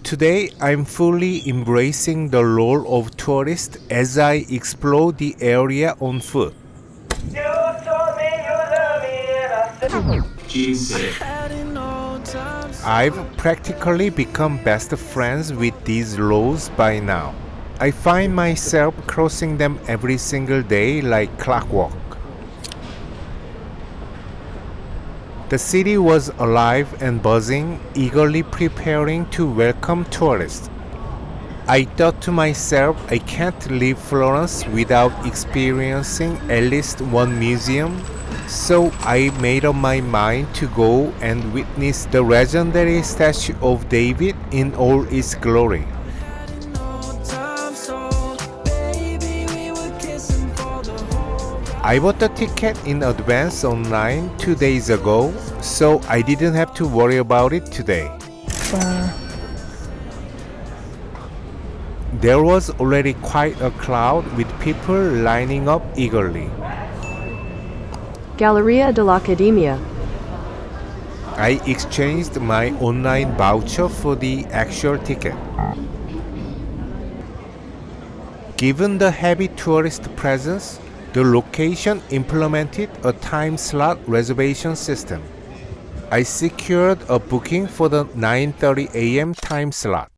Today, I'm fully embracing the role of tourist as I explore the area on foot. I've practically become best friends with these roads by now. I find myself crossing them every single day like clockwork. The city was alive and buzzing, eagerly preparing to welcome tourists. I thought to myself, I can't leave Florence without experiencing at least one museum, so I made up my mind to go and witness the legendary statue of David in all its glory. I bought the ticket in advance online 2 days ago, so I didn't have to worry about it today. There was already quite a crowd with people lining up eagerly. Galleria dell'Accademia. I exchanged my online voucher for the actual ticket. Given the heavy tourist presence, the location implemented a time slot reservation system. I secured a booking for the 9:30 a.m. time slot.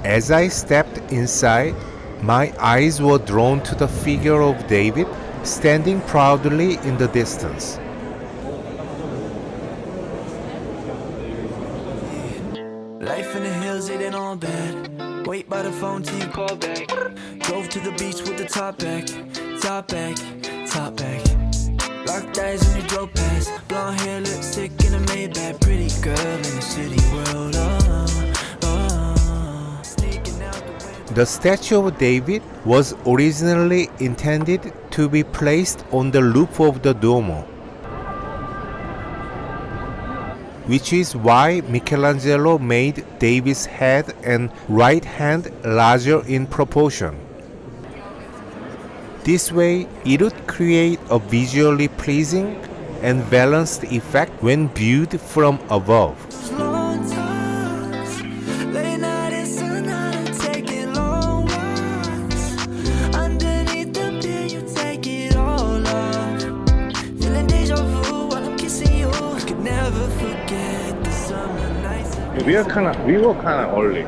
As I stepped inside, my eyes were drawn to the figure of David standing proudly in the distance. Life in the hills, it ain't all bad. Wait by the phone till you call back. Drove to the beach with the top back. Top back, top back. Locked eyes when you drove past. Blonde hair, lipstick in a Maybach. Pretty girl in the city world. Sneaking out the window. The statue of David was originally intended to be placed on the roof of the Duomo, which is why Michelangelo made David's head and right hand larger in proportion. This way, it would create a visually pleasing and balanced effect when viewed from above. Long talks, late night and sunlight, I'm taking long walks. Underneath the pier, you take it all off. Feeling deja vu while I'm kissing you. I could never forget the summer nights. We were kind of early.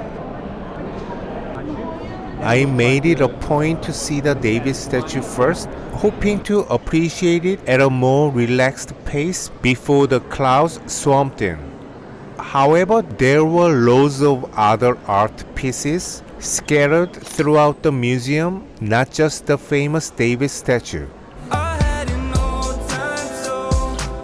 I made it a point to see the David statue first, hoping to appreciate it at a more relaxed pace before the crowds swamped in. However, there were loads of other art pieces scattered throughout the museum, not just the famous David statue. I had an old time, so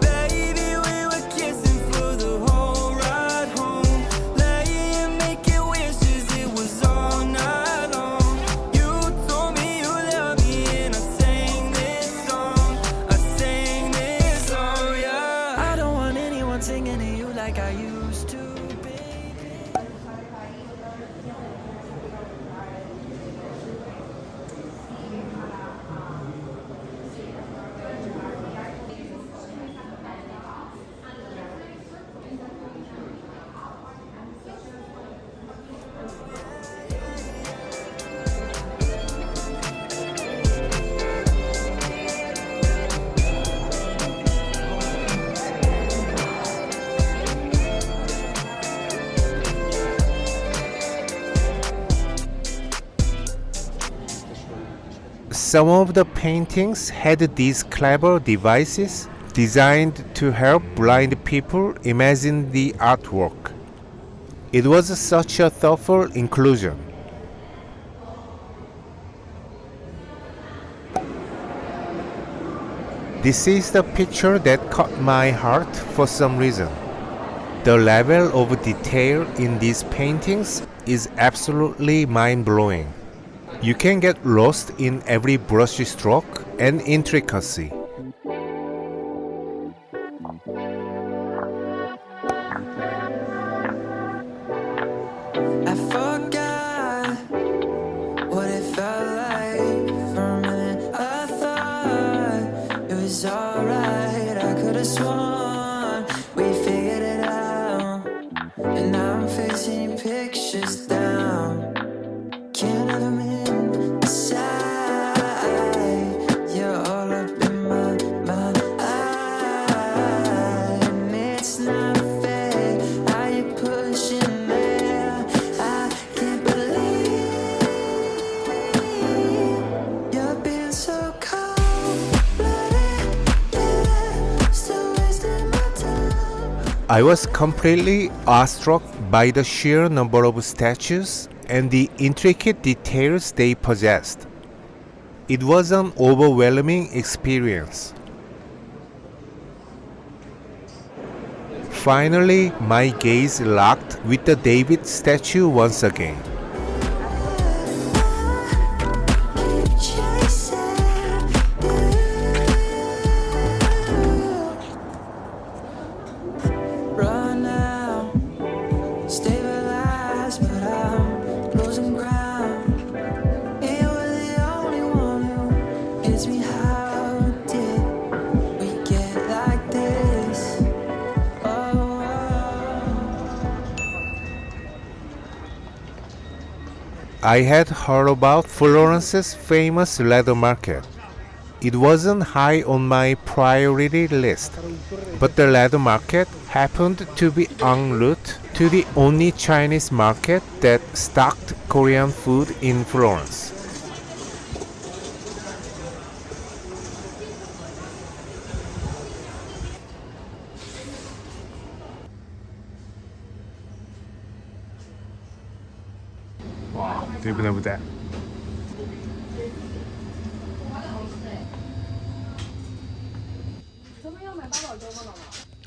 baby, we were kissing for the whole ride home. Laying, making wishes, it was all night long. You told me you loved me, and I sang this song. Yeah. I don't want anyone singing to you like I used to, baby. Some of the paintings had these clever devices designed to help blind people imagine the artwork. It was such a thoughtful inclusion. This is the picture that caught my heart for some reason. The level of detail in these paintings is absolutely mind-blowing. You can get lost in every brush stroke and intricacy. I forgot what it felt like. For a minute, I thought it was alright. I could have sworn we figured it out, and now I'm facing I was completely awestruck by the sheer number of statues and the intricate details they possessed. It was an overwhelming experience. Finally, my gaze locked with the David statue once again. Run now, stabilize, but I'm losing ground. You were the only one who gets me. How did we get like this? Oh. I had heard about Florence's famous leather market. It wasn't high on my priority list, but the leather market happened to be en route to the only Chinese market that stocked Korean food in Florence. 와, 대부분 보다.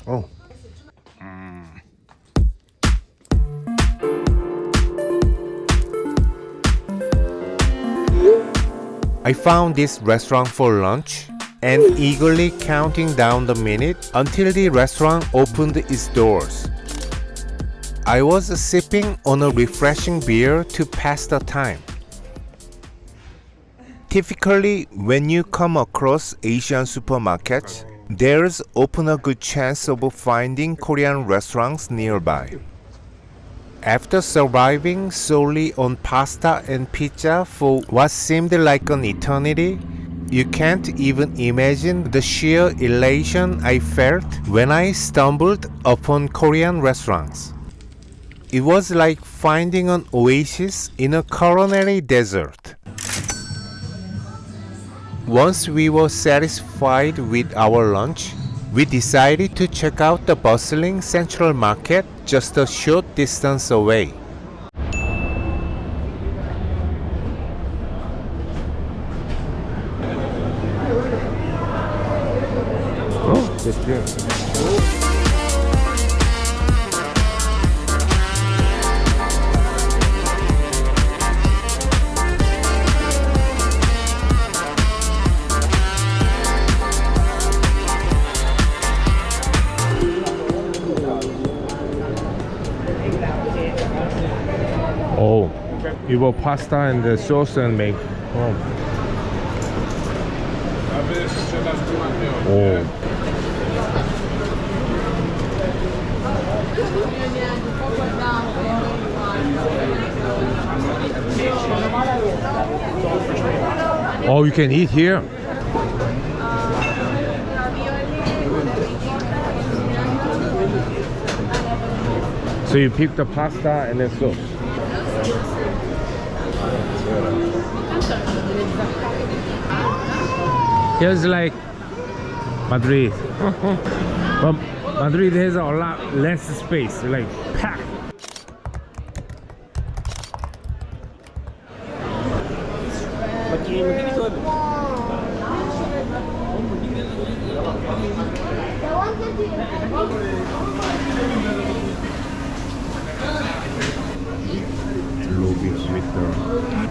Oh. I found this restaurant for lunch and eagerly counting down the minute until the restaurant opened its doors. I was sipping on a refreshing beer to pass the time. Typically, when you come across Asian supermarkets, there's often a good chance of finding Korean restaurants nearby. After surviving solely on pasta and pizza for what seemed like an eternity, you can't even imagine the sheer elation I felt when I stumbled upon Korean restaurants. It was like finding an oasis in a culinary desert. Once we were satisfied with our lunch, we decided to check out the bustling central market just a short distance away. 어, 됐죠. Oh, you will pasta and the sauce and make. Oh. Oh. Oh, you can eat here. So you pick the pasta and the sauce. Here's like Madrid. But Madrid has a lot less space, like packed.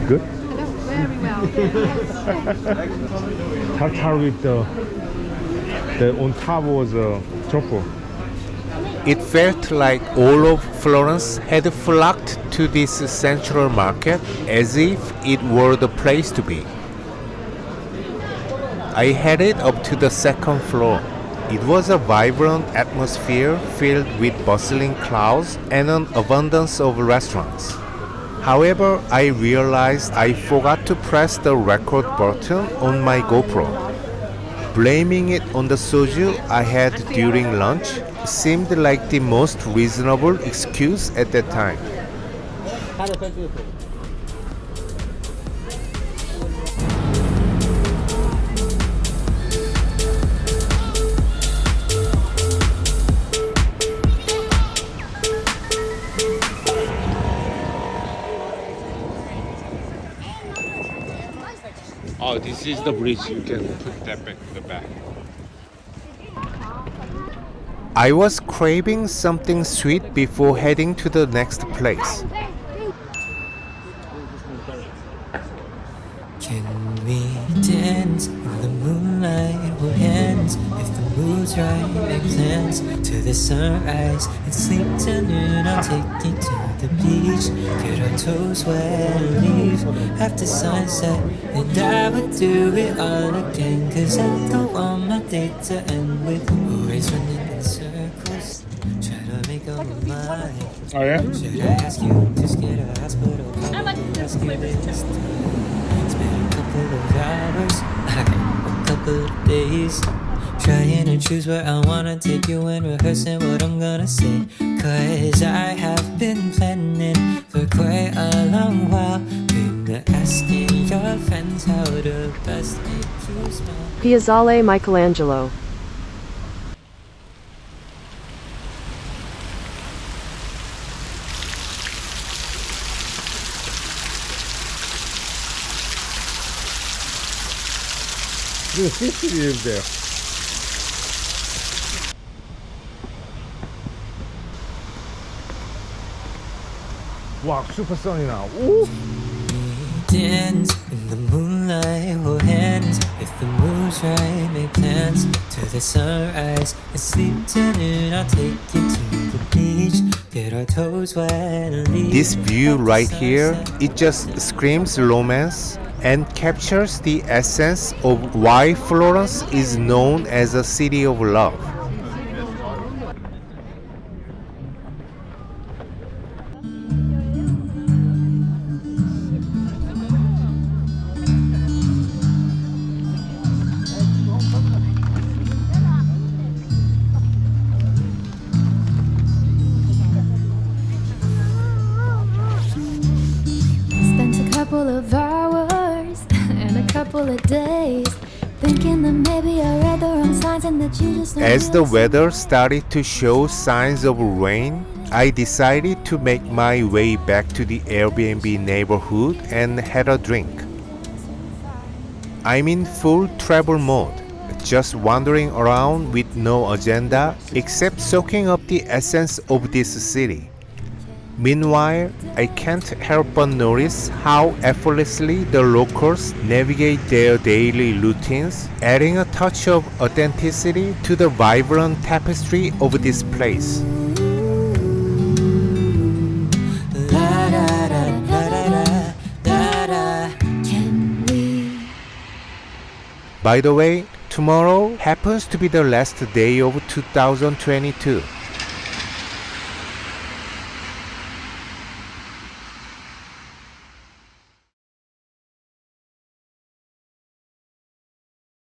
Good? Very well. Tartar with the on top was a truffle. It felt like all of Florence had flocked to this central market as if it were the place to be. I headed up to the second floor. It was a vibrant atmosphere filled with bustling crowds and an abundance of restaurants. However, I realized I forgot to press the record button on my GoPro. Blaming it on the soju I had during lunch seemed like the most reasonable excuse at that time. this is the bridge. You can put that back in the back. I was craving something sweet before heading to the next place. Can we dance in the moonlight? Hold hands if the mood's right. Make plans to the sunrise and sleep till noon. I'll take you to the beach, get our toes wet and leave after sunset. And I would do it all again, 'cause I don't want my day to end with always running in circles. Try to make up my mind. Oh yeah? Should I ask you to get a hospital? Probably ask you this time. Couple of hours, a couple of days, trying to choose where I wanna take you and rehearsing what I'm gonna say. 'Cause I have been planning for quite a long while. Been asking your friends how to best make you smile. Piazzale Michelangelo. The city is there. 와, 슈퍼선이나. 오! Dance in the moonlight, hold hands if the mood's right. Make plans to the sunrise and sleep till noon. I'll take you to the beach, get our toes wet and leave. This view right here, it just screams romance and captures the essence of why Florence is known as a city of love. Spent a couple of hours and a couple of days thinking that maybe I read the wrong signs and that you just don't As the listen. weather started to show signs of rain, I decided to make my way back to the Airbnb neighborhood and had a drink. I'm in full travel mode, just wandering around with no agenda except soaking up the essence of this city. Meanwhile, I can't help but notice how effortlessly the locals navigate their daily routines, adding a touch of authenticity to the vibrant tapestry of this place. Can we? By the way, tomorrow happens to be the last day of 2022.